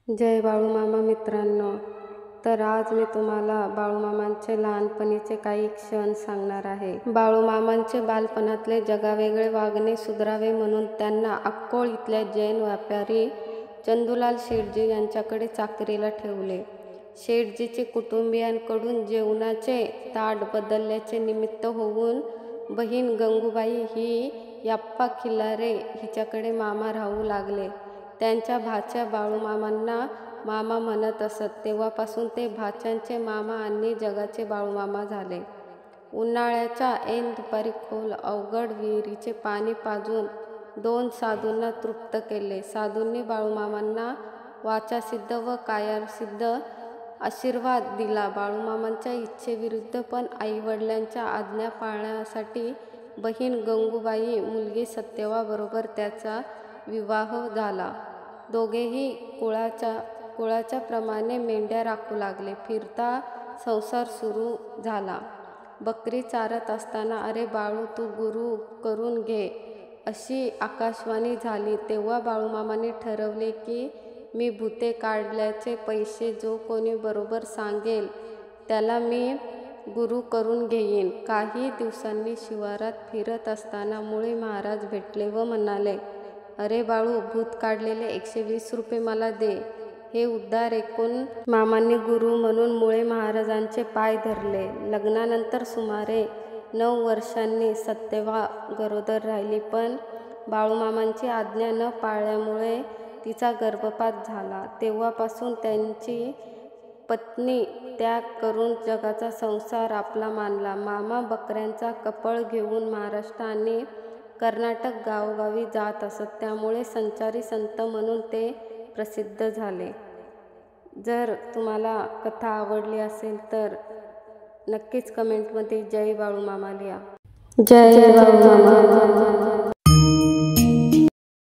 जय बाळूमामा मित्रांनो, तर आज मी तुम्हाला बाळूमामांचे लहानपणीचे काही क्षण सांगणार आहे। बाळूमामांचे बालपणातले जगावेगळे वागणे सुधारावे म्हणून त्यांना अक्कोळ इथल्या जैन व्यापारी चंदूलाल शेठजी यांच्याकडे चाकरीला ठेवले। शेठजीचे कुटुंबियांकडून जेवणाचे ताट बदलल्याचे निमित्त होऊन बहीण गंगूबाई ही याप्पा खिल्लारे हिच्याकडे मामा राहू लागले। त्यांच्या भाच्या बाळूमामांना मामा म्हणत असत, तेव्हापासून ते भाच्यांचे मामा आणि जगाचे बाळूमामा झाले। उन्हाळ्याच्या ऐन दुपारी खोल अवघड विहिरीचे पाणी पाजून 2 साधूंना तृप्त केले। साधूंनी बाळूमामांना वाचासिद्ध व कायासिद्ध आशीर्वाद दिला। बाळूमामांच्या इच्छेविरुद्ध पण आईवडिलांच्या आज्ञा पाळण्यासाठी बहीण गंगूबाई मुलगी सत्यवाबरोबर त्याचा विवाह झाला। दोघेही कुळाच्या प्रमाणे मेंढ्या राखू लागले। फिरता संसार सुरू झाला। बकरी चारत असताना "अरे बाळू, तू गुरु करून घे" अशी आकाशवाणी झाली। तेव्हा बाळूमामांनी ठरवले की मी भुते काढल्याचे पैसे जो कोणी बरोबर सांगेल त्याला मी गुरु करून घेईन। काही दिवसांनी शिवारात फिरत असताना मुळे महाराज भेटले व म्हणाले, "अरे बाळू, भूत काढलेले 120 रुपये मला दे." हे उद्गार ऐकून मामांनी गुरु म्हणून मुळे महाराजांचे पाय धरले। लग्नानंतर सुमारे 9 वर्षांनी सत्यवा गरोदर राहिली, पण बाळूमामांची आज्ञा न पाळल्यामुळे तिचा गर्भपात झाला। तेव्हापासून त्यांची पत्नी त्याग करून जगाचा संसार आपला मानला। मामा बकऱ्यांचा कपळ घेऊन महाराष्ट्र आणि कर्नाटक गावोगावी जात असत, त्यामुळे संचारी संत म्हणून ते प्रसिद्ध झाले। जर तुम्हाला कथा आवडली असेल तर नक्कीच कमेंटमध्ये जय बाळूमामा लिहा। जय बाळूमामा।